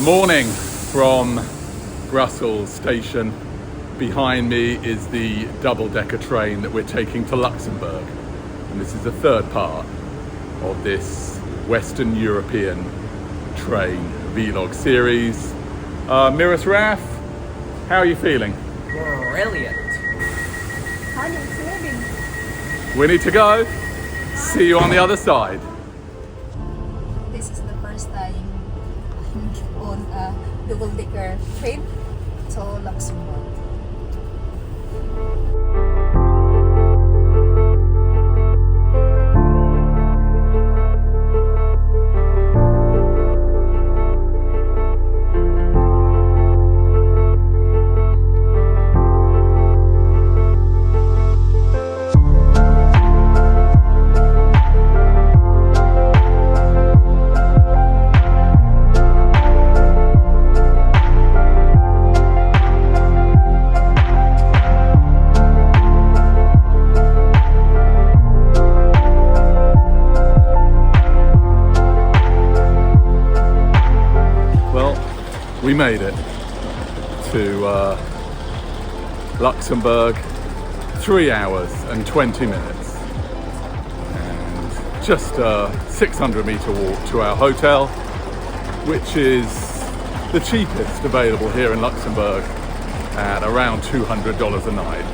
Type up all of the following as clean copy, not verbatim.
Morning from Brussels Station. Behind me is the double-decker train that we're taking to Luxembourg. And this is the third part of this Western European train vlog series. Miras Raf, how are you feeling? Brilliant. How are you feeling? We need to go. See you on the other side. This is the first time on a double-decker train to Luxembourg. We made it to Luxembourg, 3 hours and 20 minutes, and just a 600-meter walk to our hotel, which is the cheapest available here in Luxembourg at around $200 a night.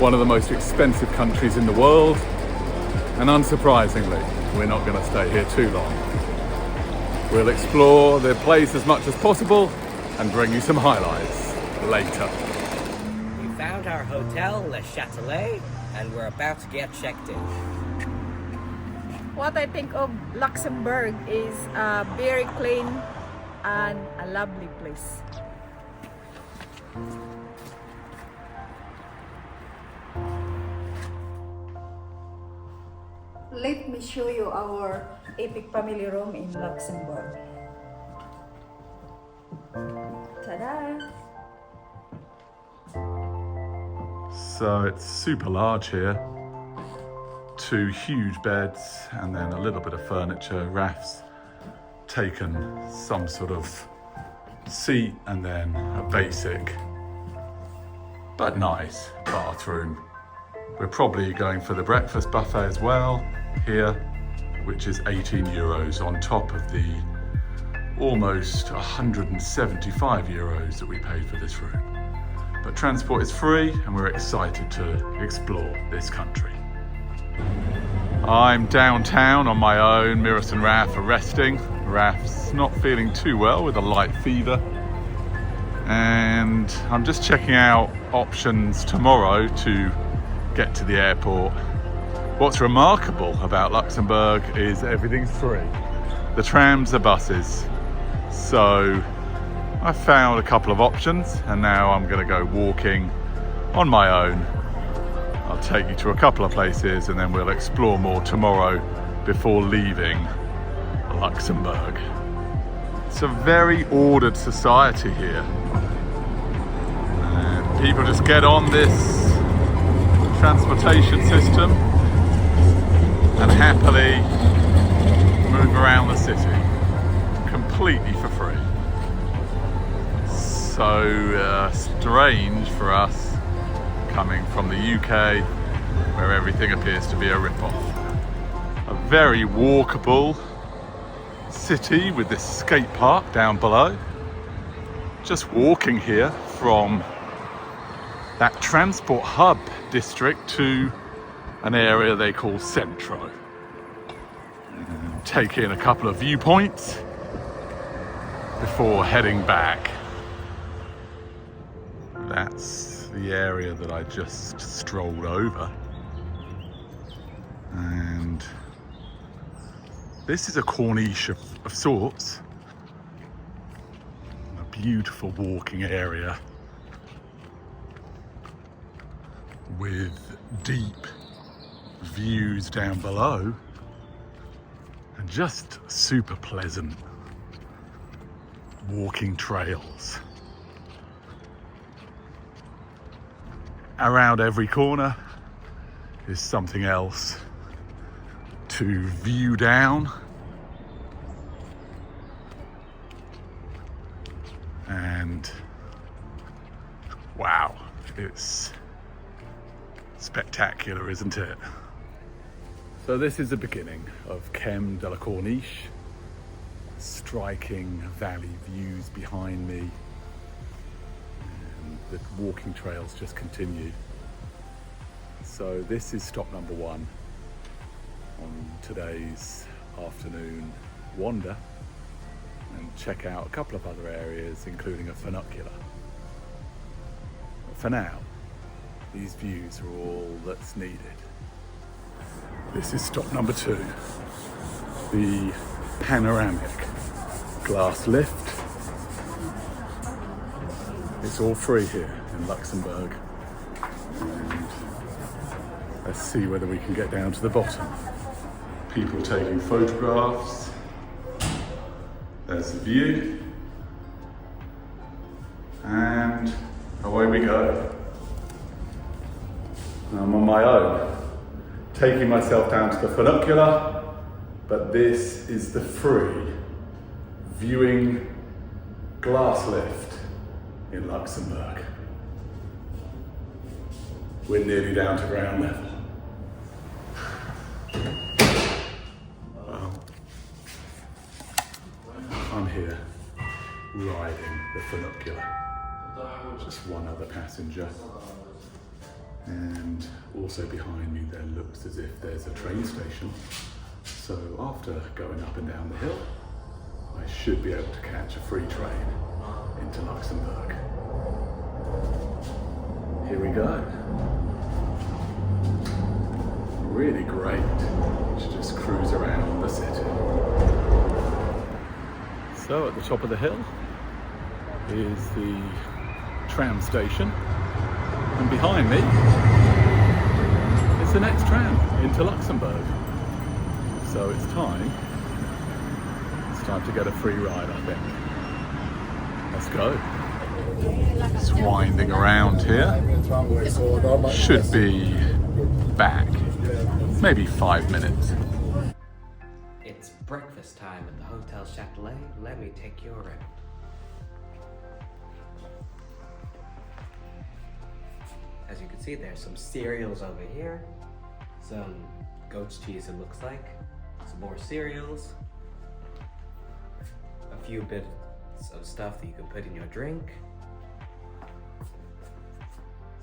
One of the most expensive countries in the world, and unsurprisingly, we're not going to stay here too long. We'll explore the place as much as possible and bring you some highlights later. We found our hotel, Le Chatelet, and we're about to get checked in. What I think of Luxembourg is very clean and a lovely place. Let me show you our epic family room in Luxembourg. Ta-da! So it's super large here. 2 huge beds and then a little bit of furniture. Raf's taken some sort of seat and then a basic but nice bathroom. We're probably going for the breakfast buffet as well here, which is 18 euros on top of the almost 175 euros that we paid for this room. But transport is free and we're excited to explore this country. I'm downtown on my own. Miras and Raf are resting. Raf's not feeling too well with a light fever. And I'm just checking out options tomorrow to get to the airport. What's remarkable about Luxembourg is everything's free. The trams, the buses. So I found a couple of options and now I'm going to go walking on my own. I'll take you to a couple of places and then we'll explore more tomorrow before leaving Luxembourg. It's a very ordered society here. And people just get on this transportation system and happily move around the city. Completely for free. So strange for us coming from the UK where everything appears to be a rip-off. A very walkable city with this skate park down below. Just walking here from that transport hub district to an area they call Centro. Take in a couple of viewpoints before heading back. That's the area that I just strolled over. And this is a Corniche of sorts. A beautiful walking area with deep views down below and just super pleasant walking trails. Around every corner is something else to view down. And wow, it's spectacular, isn't it? So this is the beginning of Chem de la Corniche. Striking valley views behind me, and the walking trails just continue. So this is stop number 1 on today's afternoon wander, and check out a couple of other areas, including a funicular. But for now, these views are all that's needed. This is stop number 2, the Panoramic glass lift. It's all free here in Luxembourg. And let's see whether we can get down to the bottom. People taking photographs. There's the view. And away we go. I'm on my own, taking myself down to the funicular, but this is the free viewing glass lift in Luxembourg. We're nearly down to ground level. Well, I'm here riding the funicular. Just one other passenger. And also behind me there looks as if there's a train station. So after going up and down the hill, I should be able to catch a free train into Luxembourg. Here we go. Really great to just cruise around the city. So at the top of the hill is the tram station, and behind me is the next tram into Luxembourg. So it's time to get a free ride, I think. Let's go. It's winding around here. Should be back, maybe 5 minutes. It's breakfast time at the Hotel Chatelet. Let me take you around. As you can see, there's some cereals over here. Some goat's cheese, it looks like. Some more cereals. A few bits of stuff that you can put in your drink.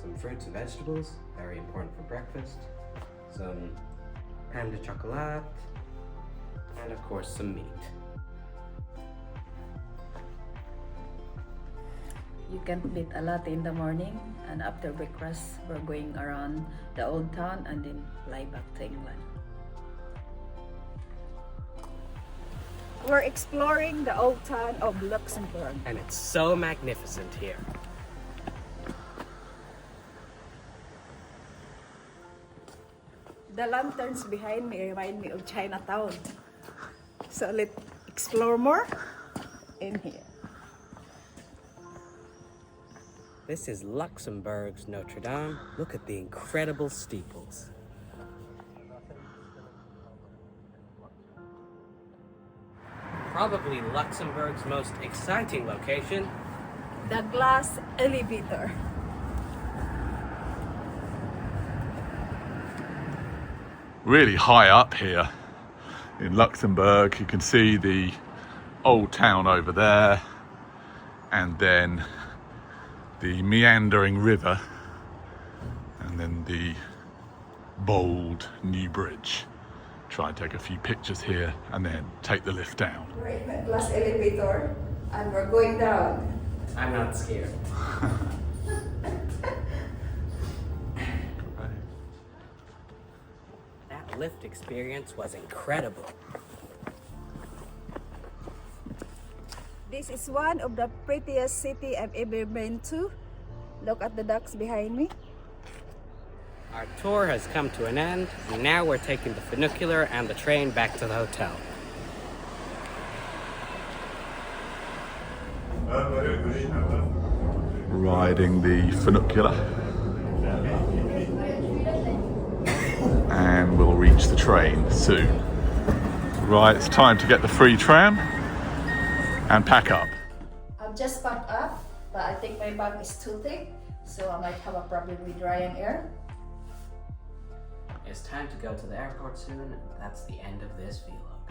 Some fruits and vegetables, very important for breakfast. Some pain de chocolat. And of course, some meat. You can eat a lot in the morning, and after breakfast, we're going around the old town and then fly back to England. We're exploring the old town of Luxembourg. And it's so magnificent here. The lanterns behind me remind me of Chinatown. So let's explore more in here. This is Luxembourg's Notre Dame. Look at the incredible steeples. Probably Luxembourg's most exciting location, The glass elevator. Really high up here in Luxembourg. You can see the old town over there, and then the meandering river, and then the bold new bridge. Try and take a few pictures here and then take the lift down. We're in the glass elevator and we're going down. I'm not scared. That lift experience was incredible. This is one of the prettiest city I've ever been to. Look at the ducks behind me. Our tour has come to an end, and now we're taking the funicular and the train back to the hotel. Riding the funicular, and we'll reach the train soon. Right, it's time to get the free tram and pack up. A just packed up, but I think my bag is too thick, so I might have a problem with Ryanair. It's time to go to the airport soon. That's the end of this vlog.